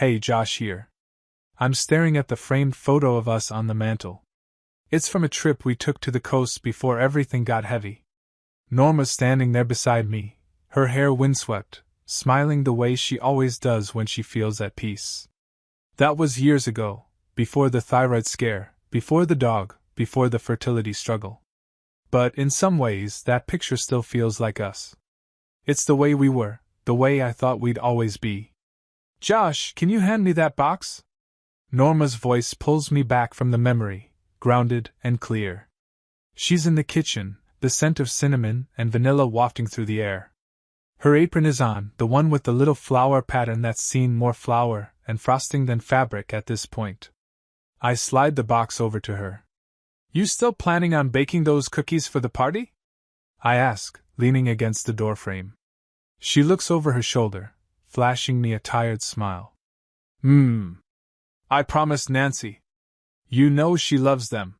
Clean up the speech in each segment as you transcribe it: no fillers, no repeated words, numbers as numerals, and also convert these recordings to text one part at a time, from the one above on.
Hey, Josh here. I'm staring at the framed photo of us on the mantel. It's from a trip we took to the coast before everything got heavy. Norma's standing there beside me, her hair windswept, smiling the way she always does when she feels at peace. That was years ago, before the thyroid scare, before the dog, before the fertility struggle. But in some ways, that picture still feels like us. It's the way we were, the way I thought we'd always be. Josh, can you hand me that box? Norma's voice pulls me back from the memory, grounded and clear. She's in the kitchen, the scent of cinnamon and vanilla wafting through the air. Her apron is on, the one with the little flower pattern that's seen more flour and frosting than fabric at this point. I slide the box over to her. You still planning on baking those cookies for the party? I ask, leaning against the doorframe. She looks over her shoulder, flashing me a tired smile. I promised Nancy. You know she loves them.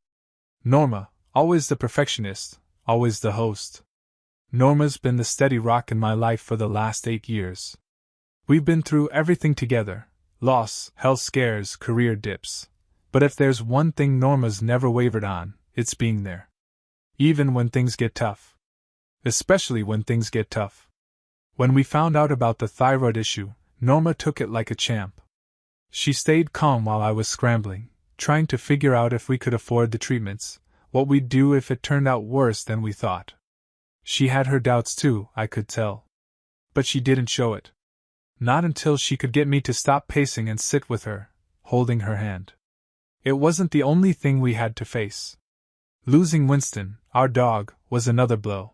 Norma, always the perfectionist, always the host. Norma's been the steady rock in my life for the last 8 years. We've been through everything together, loss, health scares, career dips. But if there's one thing Norma's never wavered on, it's being there. Even when things get tough. Especially when things get tough. When we found out about the thyroid issue, Norma took it like a champ. She stayed calm while I was scrambling, trying to figure out if we could afford the treatments, what we'd do if it turned out worse than we thought. She had her doubts too, I could tell. But she didn't show it. Not until she could get me to stop pacing and sit with her, holding her hand. It wasn't the only thing we had to face. Losing Winston, our dog, was another blow.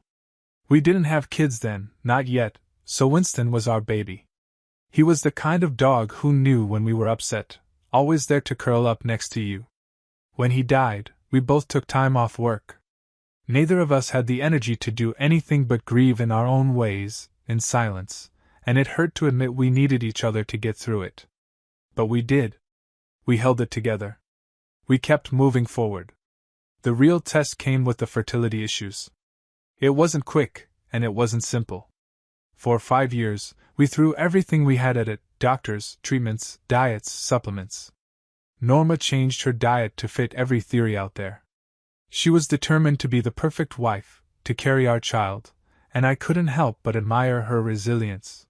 We didn't have kids then, not yet, so Winston was our baby. He was the kind of dog who knew when we were upset, always there to curl up next to you. When he died, we both took time off work. Neither of us had the energy to do anything but grieve in our own ways, in silence, and it hurt to admit we needed each other to get through it. But we did. We held it together. We kept moving forward. The real test came with the fertility issues. It wasn't quick, and it wasn't simple. For 5 years, we threw everything we had at it: doctors, treatments, diets, supplements. Norma changed her diet to fit every theory out there. She was determined to be the perfect wife, to carry our child, and I couldn't help but admire her resilience.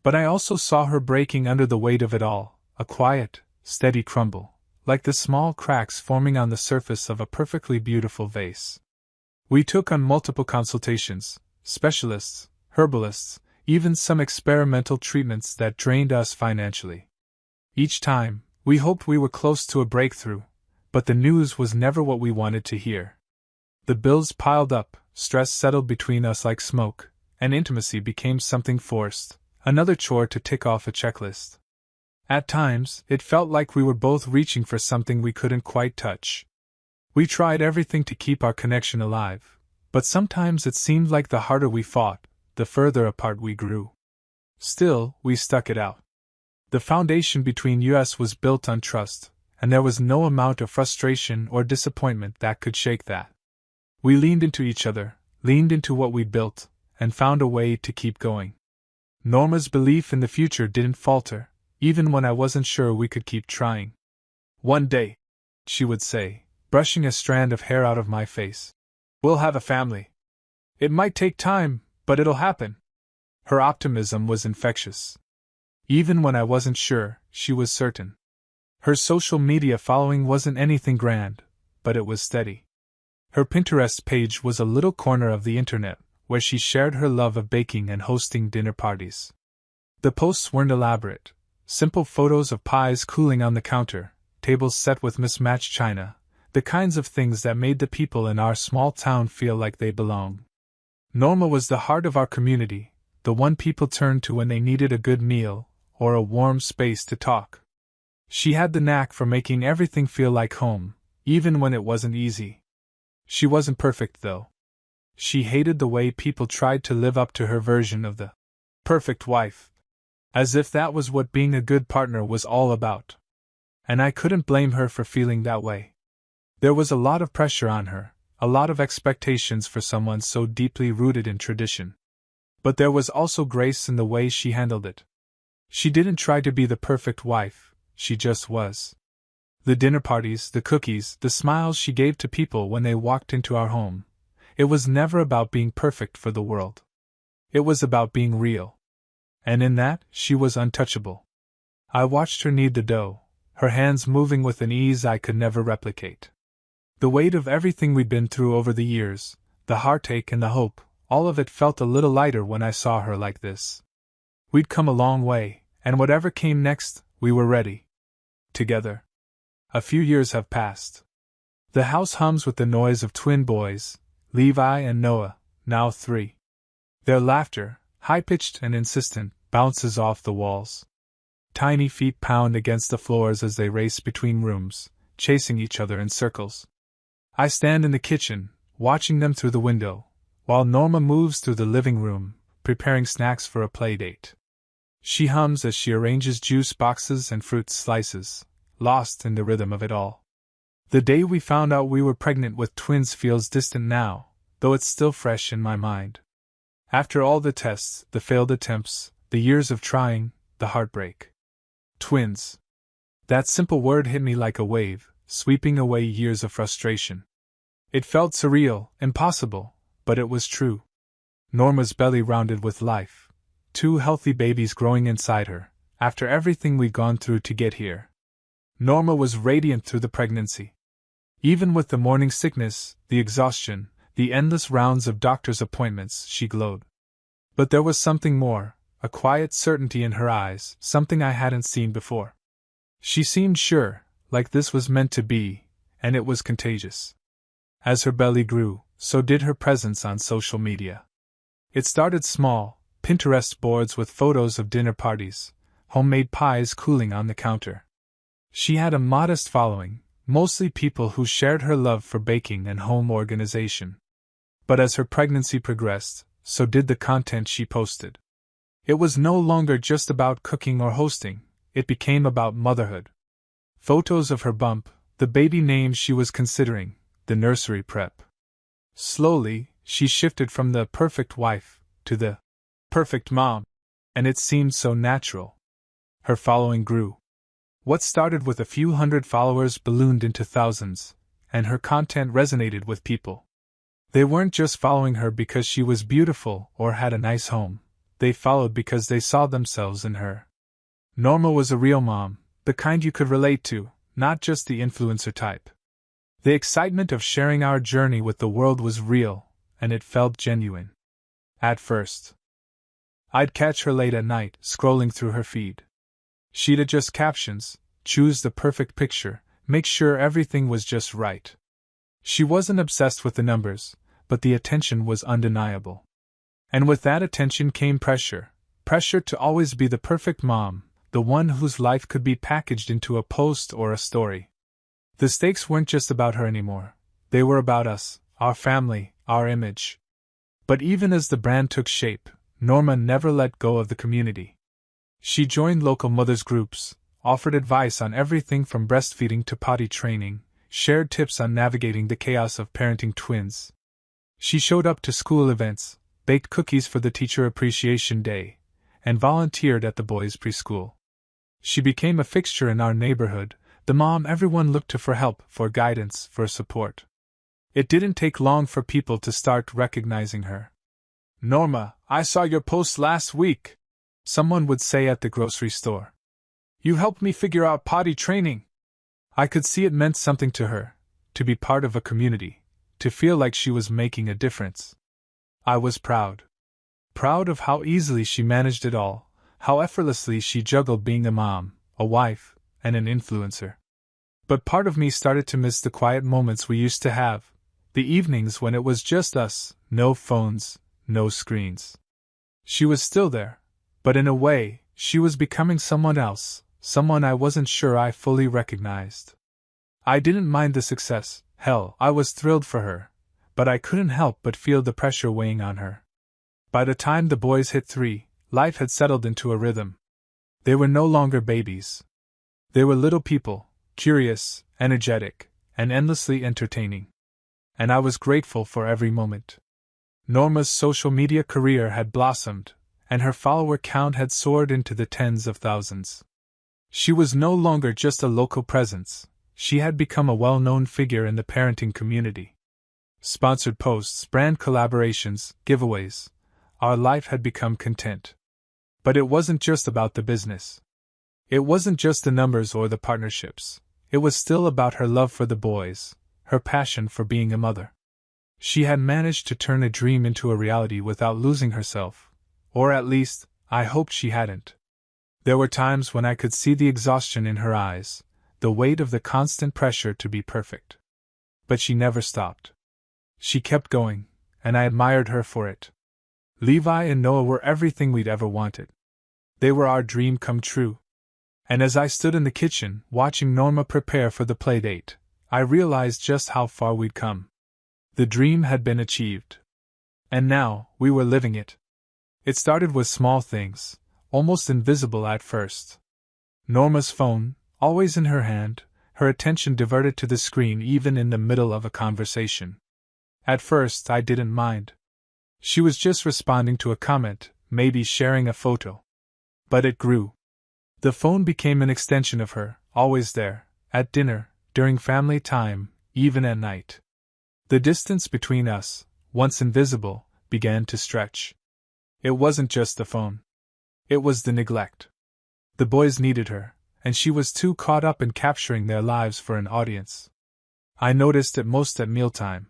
But I also saw her breaking under the weight of it all, a quiet, steady crumble, like the small cracks forming on the surface of a perfectly beautiful vase. We took on multiple consultations, specialists, herbalists, even some experimental treatments that drained us financially. Each time, we hoped we were close to a breakthrough, but the news was never what we wanted to hear. The bills piled up, stress settled between us like smoke, and intimacy became something forced, another chore to tick off a checklist. At times, it felt like we were both reaching for something we couldn't quite touch. We tried everything to keep our connection alive, but sometimes it seemed like the harder we fought, the further apart we grew. Still, we stuck it out. The foundation between us was built on trust, and there was no amount of frustration or disappointment that could shake that. We leaned into each other, leaned into what we'd built, and found a way to keep going. Norma's belief in the future didn't falter, even when I wasn't sure we could keep trying. One day, she would say, brushing a strand of hair out of my face, we'll have a family. It might take time, but it'll happen. Her optimism was infectious. Even when I wasn't sure, she was certain. Her social media following wasn't anything grand, but it was steady. Her Pinterest page was a little corner of the internet, where she shared her love of baking and hosting dinner parties. The posts weren't elaborate. Simple photos of pies cooling on the counter, tables set with mismatched china, the kinds of things that made the people in our small town feel like they belonged. Norma was the heart of our community, the one people turned to when they needed a good meal or a warm space to talk. She had the knack for making everything feel like home, even when it wasn't easy. She wasn't perfect, though. She hated the way people tried to live up to her version of the perfect wife. As if that was what being a good partner was all about. And I couldn't blame her for feeling that way. There was a lot of pressure on her, a lot of expectations for someone so deeply rooted in tradition. But there was also grace in the way she handled it. She didn't try to be the perfect wife, she just was. The dinner parties, the cookies, the smiles she gave to people when they walked into our home. It was never about being perfect for the world. It was about being real. And in that, she was untouchable. I watched her knead the dough, her hands moving with an ease I could never replicate. The weight of everything we'd been through over the years, the heartache and the hope, all of it felt a little lighter when I saw her like this. We'd come a long way, and whatever came next, we were ready. Together. A few years have passed. The house hums with the noise of twin boys, Levi and Noah, now 3. Their laughter, high-pitched and insistent, bounces off the walls. Tiny feet pound against the floors as they race between rooms, chasing each other in circles. I stand in the kitchen, watching them through the window, while Norma moves through the living room, preparing snacks for a playdate. She hums as she arranges juice boxes and fruit slices, lost in the rhythm of it all. The day we found out we were pregnant with twins feels distant now, though it's still fresh in my mind. After all the tests, the failed attempts, the years of trying, the heartbreak. Twins. That simple word hit me like a wave, sweeping away years of frustration. It felt surreal, impossible, but it was true. Norma's belly rounded with life. 2 healthy babies growing inside her, after everything we'd gone through to get here. Norma was radiant through the pregnancy. Even with the morning sickness, the exhaustion, the endless rounds of doctor's appointments, she glowed. But there was something more, a quiet certainty in her eyes, something I hadn't seen before. She seemed sure, like this was meant to be, and it was contagious. As her belly grew, so did her presence on social media. It started small, Pinterest boards with photos of dinner parties, homemade pies cooling on the counter. She had a modest following, mostly people who shared her love for baking and home organization. But as her pregnancy progressed, so did the content she posted. It was no longer just about cooking or hosting, it became about motherhood. Photos of her bump, the baby names she was considering, the nursery prep. Slowly, she shifted from the perfect wife to the perfect mom, and it seemed so natural. Her following grew. What started with a few hundred followers ballooned into thousands, and her content resonated with people. They weren't just following her because she was beautiful or had a nice home, they followed because they saw themselves in her. Norma was a real mom, the kind you could relate to, not just the influencer type. The excitement of sharing our journey with the world was real, and it felt genuine. At first, I'd catch her late at night, scrolling through her feed. She'd adjust captions, choose the perfect picture, make sure everything was just right. She wasn't obsessed with the numbers, but the attention was undeniable. And with that attention came pressure to always be the perfect mom, the one whose life could be packaged into a post or a story. The stakes weren't just about her anymore, they were about us, our family, our image. But even as the brand took shape, Norma never let go of the community. She joined local mothers' groups, offered advice on everything from breastfeeding to potty training, shared tips on navigating the chaos of parenting twins. She showed up to school events, baked cookies for the Teacher Appreciation Day, and volunteered at the boys' preschool. She became a fixture in our neighborhood, the mom everyone looked to for help, for guidance, for support. It didn't take long for people to start recognizing her. "Norma, I saw your post last week," someone would say at the grocery store. "You helped me figure out potty training." I could see it meant something to her, to be part of a community, to feel like she was making a difference. I was proud. Proud of how easily she managed it all, how effortlessly she juggled being a mom, a wife, and an influencer. But part of me started to miss the quiet moments we used to have, the evenings when it was just us, no phones, no screens. She was still there, but in a way, she was becoming someone else, someone I wasn't sure I fully recognized. I didn't mind the success, hell, I was thrilled for her, but I couldn't help but feel the pressure weighing on her. By the time the boys hit 3, life had settled into a rhythm. They were no longer babies. They were little people, curious, energetic, and endlessly entertaining. And I was grateful for every moment. Norma's social media career had blossomed, and her follower count had soared into the tens of thousands. She was no longer just a local presence, she had become a well-known figure in the parenting community. Sponsored posts, brand collaborations, giveaways. Our life had become content. But it wasn't just about the business. It wasn't just the numbers or the partnerships. It was still about her love for the boys, her passion for being a mother. She had managed to turn a dream into a reality without losing herself. Or at least, I hoped she hadn't. There were times when I could see the exhaustion in her eyes, the weight of the constant pressure to be perfect. But she never stopped. She kept going, and I admired her for it. Levi and Noah were everything we'd ever wanted. They were our dream come true. And as I stood in the kitchen, watching Norma prepare for the playdate, I realized just how far we'd come. The dream had been achieved. And now, we were living it. It started with small things, almost invisible at first. Norma's phone, always in her hand, her attention diverted to the screen even in the middle of a conversation. At first, I didn't mind. She was just responding to a comment, maybe sharing a photo. But it grew. The phone became an extension of her, always there, at dinner, during family time, even at night. The distance between us, once invisible, began to stretch. It wasn't just the phone. It was the neglect. The boys needed her, and she was too caught up in capturing their lives for an audience. I noticed it most at mealtime.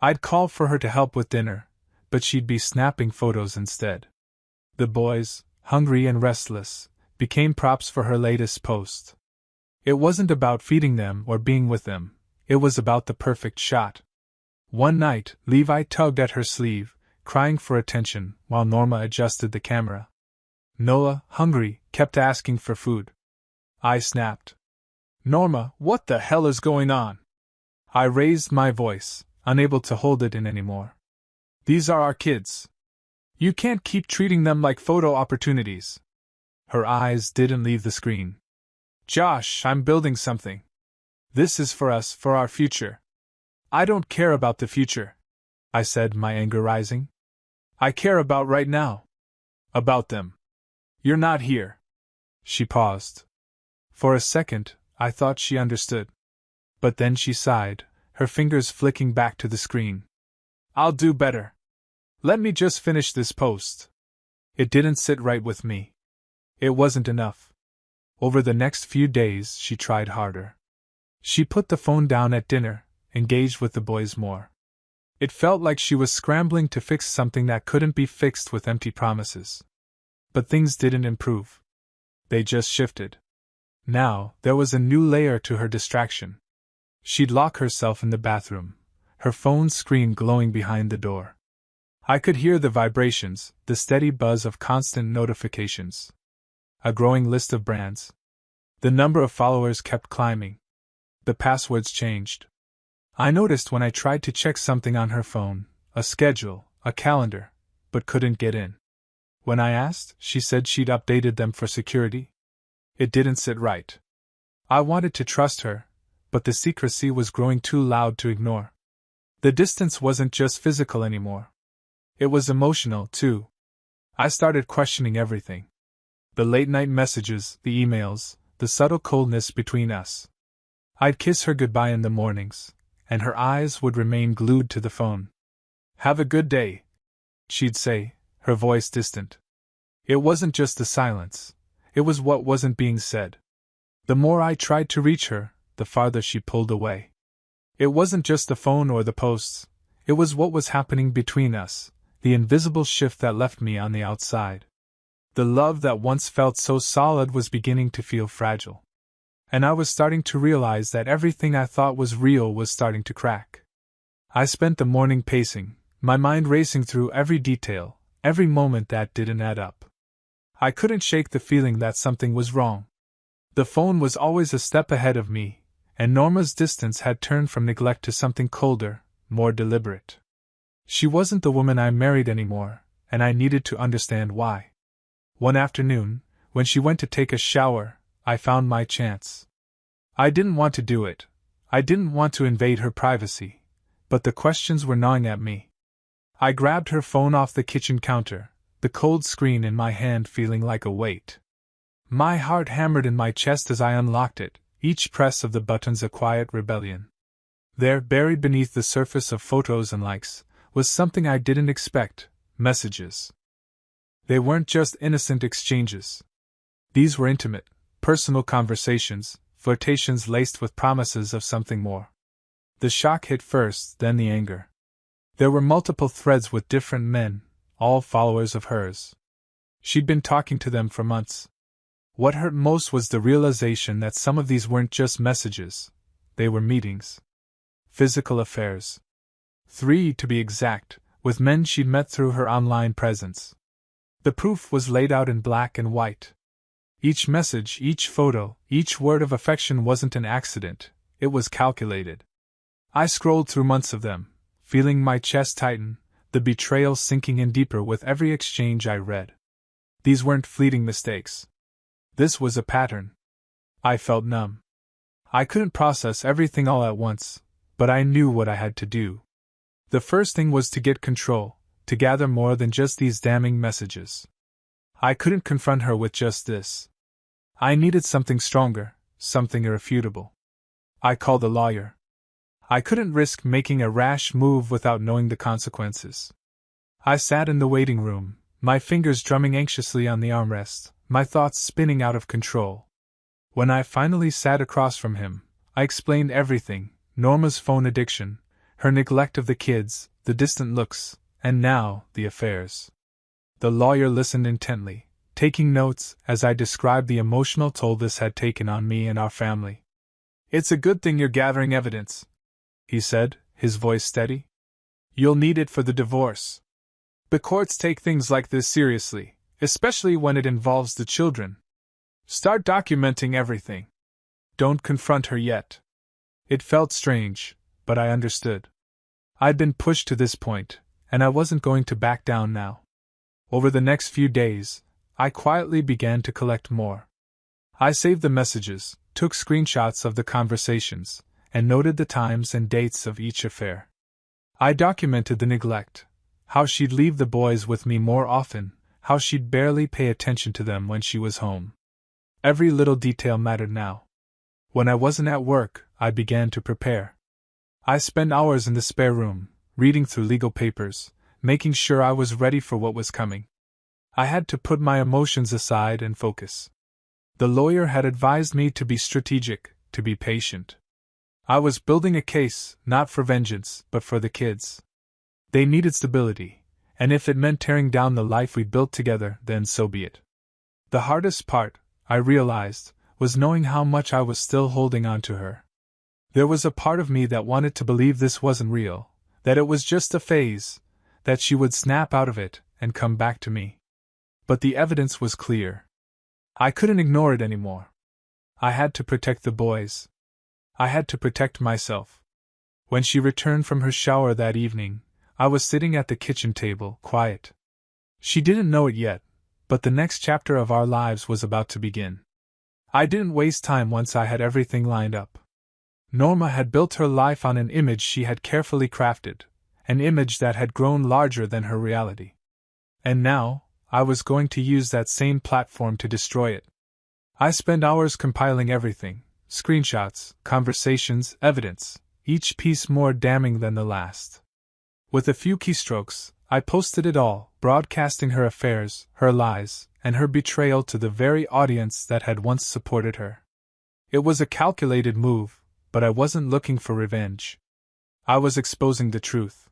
I'd call for her to help with dinner, but she'd be snapping photos instead. The boys, hungry and restless, became props for her latest post. It wasn't about feeding them or being with them, it was about the perfect shot. One night, Levi tugged at her sleeve, crying for attention, while Norma adjusted the camera. Noah, hungry, kept asking for food. I snapped. "Norma, what the hell is going on?" I raised my voice, unable to hold it in anymore. "These are our kids. You can't keep treating them like photo opportunities." Her eyes didn't leave the screen. "Josh, I'm building something. This is for us, for our future." "I don't care about the future," I said, my anger rising. "I care about right now. About them. You're not here." She paused. For a second, I thought she understood. But then she sighed, her fingers flicking back to the screen. "I'll do better. Let me just finish this post." It didn't sit right with me. It wasn't enough. Over the next few days, she tried harder. She put the phone down at dinner, engaged with the boys more. It felt like she was scrambling to fix something that couldn't be fixed with empty promises. But things didn't improve. They just shifted. Now, there was a new layer to her distraction. She'd lock herself in the bathroom, her phone screen glowing behind the door. I could hear the vibrations, the steady buzz of constant notifications. A growing list of brands. The number of followers kept climbing. The passwords changed. I noticed when I tried to check something on her phone, a schedule, a calendar, but couldn't get in. When I asked, she said she'd updated them for security. It didn't sit right. I wanted to trust her, but the secrecy was growing too loud to ignore. The distance wasn't just physical anymore. It was emotional, too. I started questioning everything. The late-night messages, the emails, the subtle coldness between us. I'd kiss her goodbye in the mornings, and her eyes would remain glued to the phone. "Have a good day," she'd say, her voice distant. It wasn't just the silence. It was what wasn't being said. The more I tried to reach her, the farther she pulled away. It wasn't just the phone or the posts. It was what was happening between us, the invisible shift that left me on the outside. The love that once felt so solid was beginning to feel fragile. And I was starting to realize that everything I thought was real was starting to crack. I spent the morning pacing, my mind racing through every detail, every moment that didn't add up. I couldn't shake the feeling that something was wrong. The phone was always a step ahead of me, and Norma's distance had turned from neglect to something colder, more deliberate. She wasn't the woman I married anymore, and I needed to understand why. One afternoon, when she went to take a shower, I found my chance. I didn't want to do it. I didn't want to invade her privacy, but the questions were gnawing at me. I grabbed her phone off the kitchen counter, the cold screen in my hand feeling like a weight. My heart hammered in my chest as I unlocked it, each press of the buttons a quiet rebellion. There, buried beneath the surface of photos and likes, was something I didn't expect: messages. They weren't just innocent exchanges. These were intimate, personal conversations, flirtations laced with promises of something more. The shock hit first, then the anger. There were multiple threads with different men, all followers of hers. She'd been talking to them for months. What hurt most was the realization that some of these weren't just messages, they were meetings. Physical affairs. 3, to be exact, with men she'd met through her online presence. The proof was laid out in black and white. Each message, each photo, each word of affection wasn't an accident, it was calculated. I scrolled through months of them, feeling my chest tighten, the betrayal sinking in deeper with every exchange I read. These weren't fleeting mistakes. This was a pattern. I felt numb. I couldn't process everything all at once, but I knew what I had to do. The first thing was to get control, to gather more than just these damning messages. I couldn't confront her with just this. I needed something stronger, something irrefutable. I called a lawyer. I couldn't risk making a rash move without knowing the consequences. I sat in the waiting room, my fingers drumming anxiously on the armrest, my thoughts spinning out of control. When I finally sat across from him, I explained everything: Norma's phone addiction, her neglect of the kids, the distant looks, and now, the affairs. The lawyer listened intently, taking notes as I described the emotional toll this had taken on me and our family. "It's a good thing you're gathering evidence," he said, his voice steady. "You'll need it for the divorce. The courts take things like this seriously, especially when it involves the children. Start documenting everything. Don't confront her yet." It felt strange, but I understood. I'd been pushed to this point, and I wasn't going to back down now. Over the next few days, I quietly began to collect more. I saved the messages, took screenshots of the conversations, and noted the times and dates of each affair. I documented the neglect: how she'd leave the boys with me more often, how she'd barely pay attention to them when she was home. Every little detail mattered now. When I wasn't at work, I began to prepare. I spent hours in the spare room, reading through legal papers, making sure I was ready for what was coming. I had to put my emotions aside and focus. The lawyer had advised me to be strategic, to be patient. I was building a case, not for vengeance, but for the kids. They needed stability, and if it meant tearing down the life we built together, then so be it. The hardest part, I realized, was knowing how much I was still holding on to her. There was a part of me that wanted to believe this wasn't real, that it was just a phase, that she would snap out of it and come back to me. But the evidence was clear. I couldn't ignore it anymore. I had to protect the boys. I had to protect myself. When she returned from her shower that evening, I was sitting at the kitchen table, quiet. She didn't know it yet, but the next chapter of our lives was about to begin. I didn't waste time once I had everything lined up. Norma had built her life on an image she had carefully crafted, an image that had grown larger than her reality. And now, I was going to use that same platform to destroy it. I spent hours compiling everything: screenshots, conversations, evidence, each piece more damning than the last. With a few keystrokes, I posted it all, broadcasting her affairs, her lies, and her betrayal to the very audience that had once supported her. It was a calculated move, but I wasn't looking for revenge. I was exposing the truth.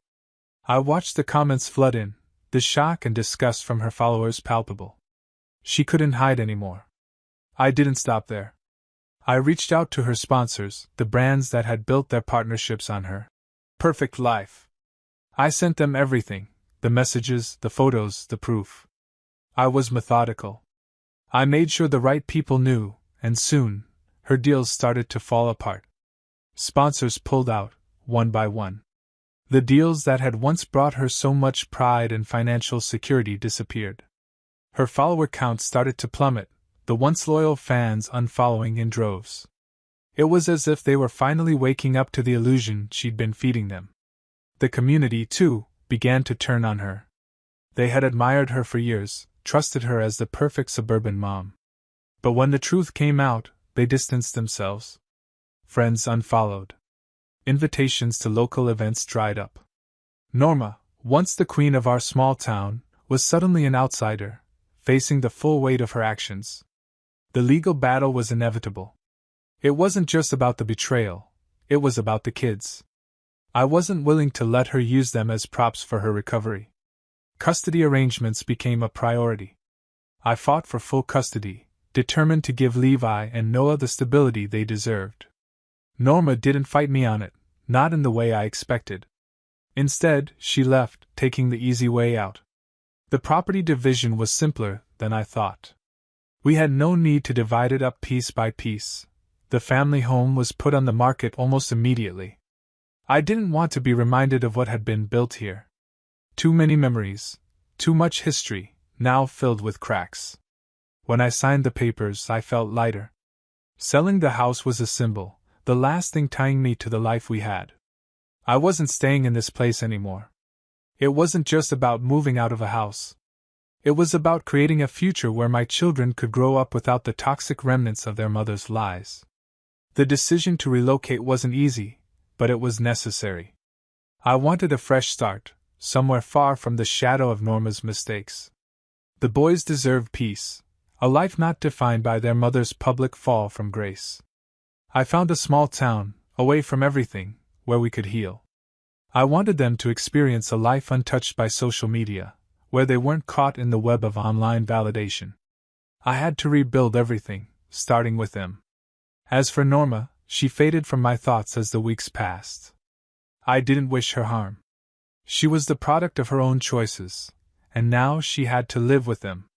I watched the comments flood in, the shock and disgust from her followers palpable. She couldn't hide anymore. I didn't stop there. I reached out to her sponsors, the brands that had built their partnerships on her perfect life. I sent them everything: the messages, the photos, the proof. I was methodical. I made sure the right people knew, and soon, her deals started to fall apart. Sponsors pulled out, one by one. The deals that had once brought her so much pride and financial security disappeared. Her follower count started to plummet, the once loyal fans unfollowing in droves. It was as if they were finally waking up to the illusion she'd been feeding them. The community, too, began to turn on her. They had admired her for years, trusted her as the perfect suburban mom. But when the truth came out, they distanced themselves. Friends unfollowed. Invitations to local events dried up. Norma, once the queen of our small town, was suddenly an outsider, facing the full weight of her actions. The legal battle was inevitable. It wasn't just about the betrayal, it was about the kids. I wasn't willing to let her use them as props for her recovery. Custody arrangements became a priority. I fought for full custody, determined to give Levi and Noah the stability they deserved. Norma didn't fight me on it, not in the way I expected. Instead, she left, taking the easy way out. The property division was simpler than I thought. We had no need to divide it up piece by piece. The family home was put on the market almost immediately. I didn't want to be reminded of what had been built here. Too many memories, too much history, now filled with cracks. When I signed the papers, I felt lighter. Selling the house was a symbol, the last thing tying me to the life we had. I wasn't staying in this place anymore. It wasn't just about moving out of a house. It was about creating a future where my children could grow up without the toxic remnants of their mother's lies. The decision to relocate wasn't easy, but it was necessary. I wanted a fresh start, somewhere far from the shadow of Norma's mistakes. The boys deserved peace, a life not defined by their mother's public fall from grace. I found a small town, away from everything, where we could heal. I wanted them to experience a life untouched by social media, where they weren't caught in the web of online validation. I had to rebuild everything, starting with them. As for Norma, she faded from my thoughts as the weeks passed. I didn't wish her harm. She was the product of her own choices, and now she had to live with them.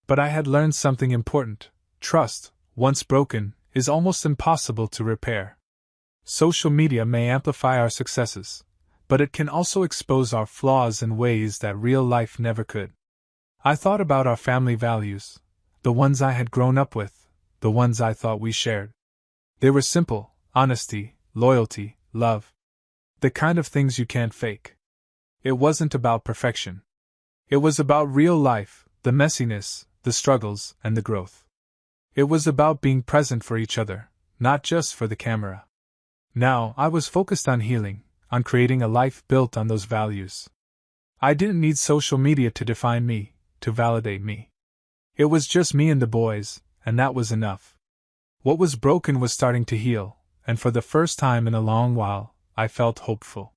But I had learned something important: trust, once broken, is almost impossible to repair. Social media may amplify our successes, but it can also expose our flaws in ways that real life never could. I thought about our family values, the ones I had grown up with, the ones I thought we shared. They were simple: honesty, loyalty, love. The kind of things you can't fake. It wasn't about perfection. It was about real life, the messiness, the struggles, and the growth. It was about being present for each other, not just for the camera. Now, I was focused on healing, on creating a life built on those values. I didn't need social media to define me, to validate me. It was just me and the boys, and that was enough. What was broken was starting to heal, and for the first time in a long while, I felt hopeful.